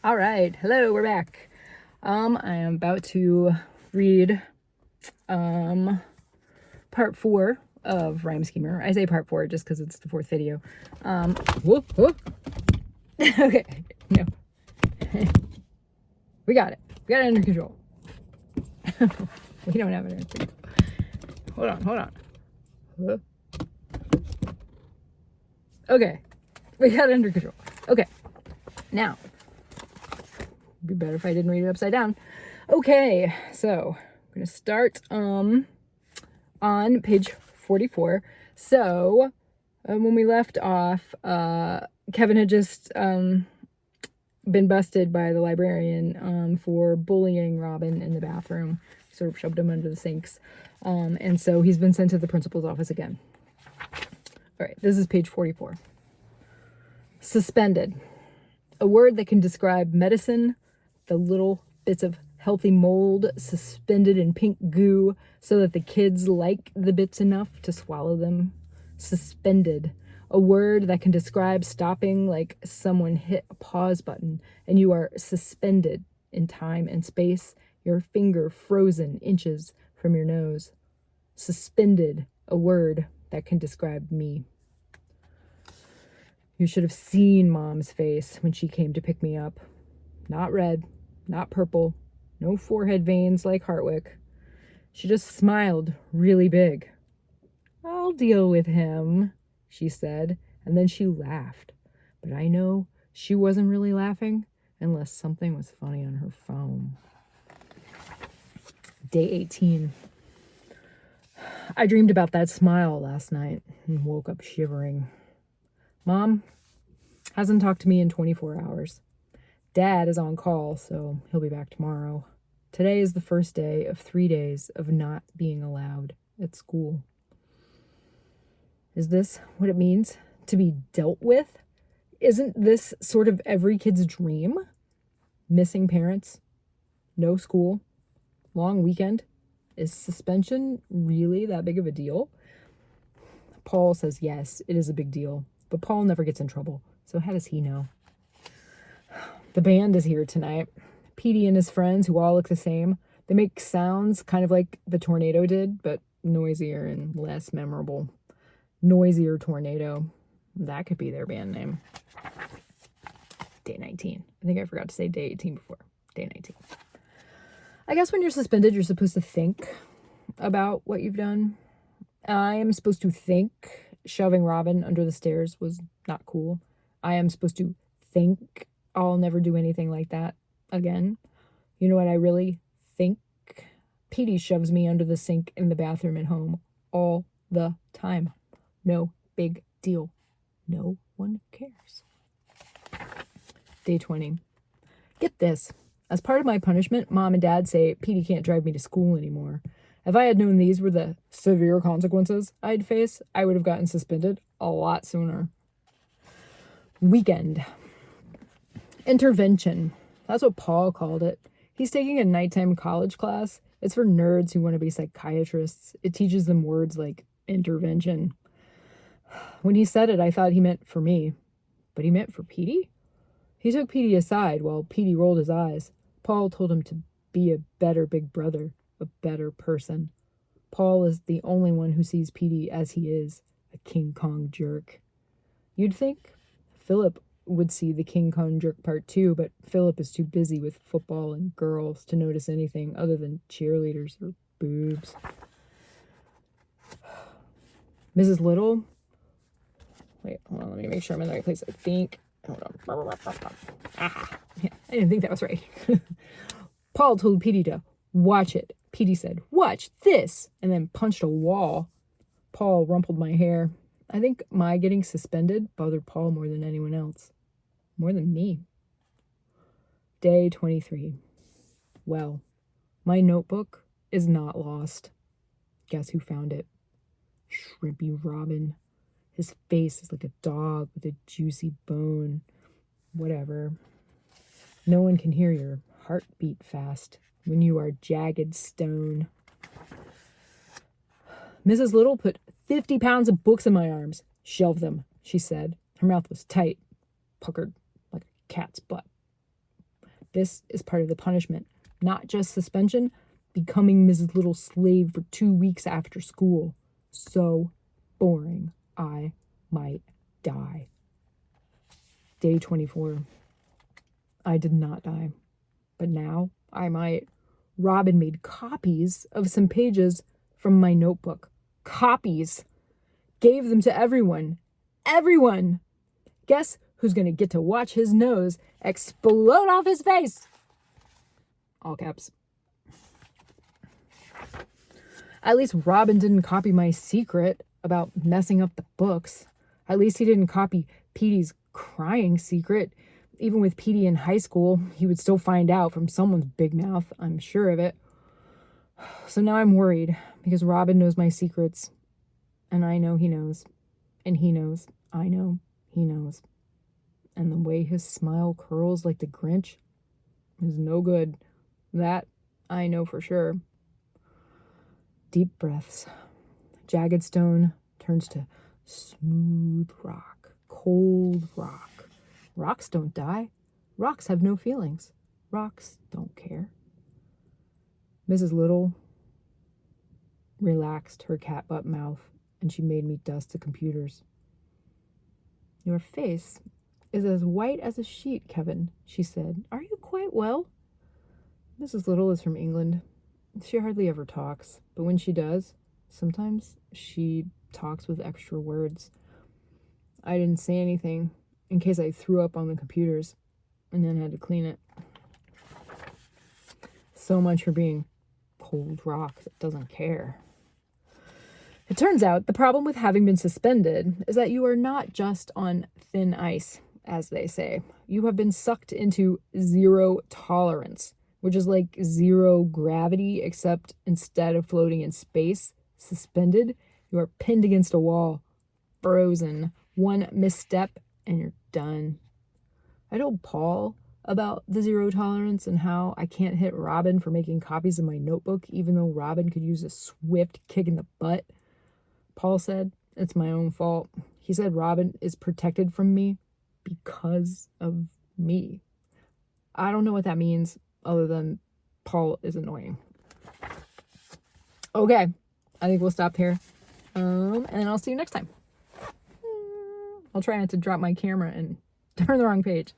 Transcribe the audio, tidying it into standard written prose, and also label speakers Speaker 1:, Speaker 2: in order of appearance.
Speaker 1: All right, hello, we're back. I am about to read part 4 of Rhyme Schemer. I say part 4 just because it's the 4th video. Whoop, whoop. Okay, no. We got it. We got it under control. We don't have it under control. Hold on. Whoop. Okay, we got it under control. Okay, now, it'd be better if I didn't read it upside down. Okay, so I'm going to start on page 44. So when we left off, Kevin had just been busted by the librarian for bullying Robin in the bathroom, sort of shoved him under the sinks. And so he's been sent to the principal's office again. All right, this is page 44. Suspended. A word that can describe medicine, the little bits of healthy mold suspended in pink goo so that the kids like the bits enough to swallow them. Suspended. A word that can describe stopping like someone hit a pause button and you are suspended in time and space, your finger frozen inches from your nose. Suspended. A word that can describe me. You should have seen Mom's face when she came to pick me up. Not red, not purple, no forehead veins like Hartwick. She just smiled really big. I'll deal with him, she said, and then she laughed. But I know she wasn't really laughing unless something was funny on her phone. Day 18. I dreamed about that smile last night and woke up shivering. Mom hasn't talked to me in 24 hours. Dad is on call, so he'll be back tomorrow. Today is the first day of 3 days of not being allowed at school. Is this what it means to be dealt with? Isn't this sort of every kid's dream? Missing parents, no school, long weekend. Is suspension really that big of a deal? Paul says yes, it is a big deal, but Paul never gets in trouble, so how does he know? The band is here tonight. Petey and his friends, who all look the same. They make sounds kind of like the tornado did, but noisier and less memorable. Noisier Tornado. That could be their band name. Day 19. I think I forgot to say day 18 before. Day 19. I guess when you're suspended, you're supposed to think about what you've done. I am supposed to think shoving Robin under the stairs was not cool. I am supposed to think I'll never do anything like that again. You know what I really think? Petey shoves me under the sink in the bathroom at home all the time. No big deal. No one cares. Day 20. Get this. As part of my punishment, Mom and Dad say Petey can't drive me to school anymore. If I had known these were the severe consequences I'd face, I would have gotten suspended a lot sooner. Weekend. Intervention. That's what Paul called it. He's taking a nighttime college class. It's for nerds who want to be psychiatrists. It teaches them words like intervention. When he said it, I thought he meant for me. But he meant for Petey? He took Petey aside while Petey rolled his eyes. Paul told him to be a better big brother, a better person. Paul is the only one who sees Petey as he is, a King Kong jerk. You'd think Philip would see the King Kong jerk part 2, but Philip is too busy with football and girls to notice anything other than cheerleaders or boobs. Mrs. Little? Wait, hold on, let me make sure I'm in the right place. I think. Hold on. Ah, yeah, I didn't think that was right. Paul told Petey to watch it. Petey said, "Watch this," and then punched a wall. Paul rumpled my hair. I think my getting suspended bothered Paul more than anyone else. More than me. Day 23. Well, my notebook is not lost. Guess who found it? Shrimpy Robin. His face is like a dog with a juicy bone. Whatever. No one can hear your heart beat fast when you are jagged stone. Mrs. Little put 50 pounds of books in my arms. Shelve them, she said. Her mouth was tight, puckered like a cat's butt. this is part of the punishment. Not just suspension, becoming Mrs. Little's slave for 2 weeks after school. So boring. I might die. Day 24. I did not die. But now I might. Robin made copies of some pages from my notebook. Copies. Gave them to everyone. Everyone! Guess who's going to get to watch his nose explode off his face? All caps. At least Robin didn't copy my secret about messing up the books. At least he didn't copy Petey's crying secret. Even with Petey in high school, he would still find out from someone's big mouth. I'm sure of it. So now I'm worried because Robin knows my secrets. And I know he knows. And he knows. I know he knows. And the way his smile curls like the Grinch is no good. That I know for sure. Deep breaths. Jagged stone turns to smooth rock. Cold rock. Rocks don't die. Rocks have no feelings. Rocks don't care. Mrs. Little relaxed her catbutt mouth, and she made me dust the computers. Your face is as white as a sheet, Kevin, she said. Are you quite well? Mrs. Little is from England. She hardly ever talks, but when she does, sometimes she talks with extra words. I didn't say anything in case I threw up on the computers and then had to clean it. So much for being cold rock that doesn't care. It turns out the problem with having been suspended is that you are not just on thin ice, as they say. You have been sucked into zero tolerance, which is like zero gravity, except instead of floating in space, suspended, you are pinned against a wall, frozen. One misstep and you're done. I told Paul about the zero tolerance and how I can't hit Robin for making copies of my notebook, even though Robin could use a swift kick in the butt. Paul said, it's my own fault. He said Robin is protected from me because of me. I don't know what that means other than Paul is annoying. Okay, I think we'll stop here. And I'll see you next time. I'll try not to drop my camera and turn the wrong page.